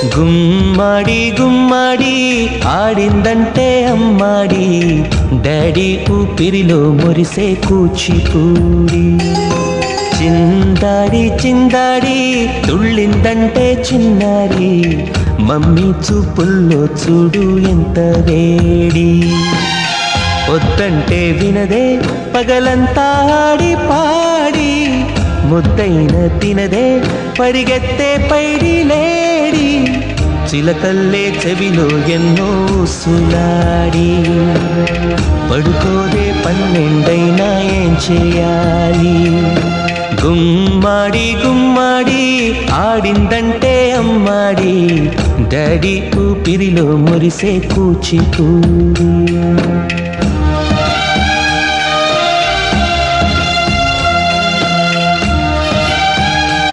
గుమ్మడి గుమ్మడి ఆడిందంటే అమ్మాడి, daddy ఊపిరిలో మురిసే కూచిపూడి. చిందాడి చిందాడి తుళ్ళిందంటే చిన్నారి, మమ్మీ చూపుల్లో చూడు ఎంత వేడి. వద్దంటే వినదే పగలంతా ఆడి పాడి, ముద్దైన తినదే పరిగెత్తే పైడి లేడి. చిలకల్లే చెవిలో ఎన్నో సులాడి, పడుకోదే పన్నెండైనా ఏం చేయాలి. గుమ్మాడి గుమ్మాడి ఆడిందంటే అమ్మాడి, డాడీ ఊపిరిలో మురిసే కూచిపూడి.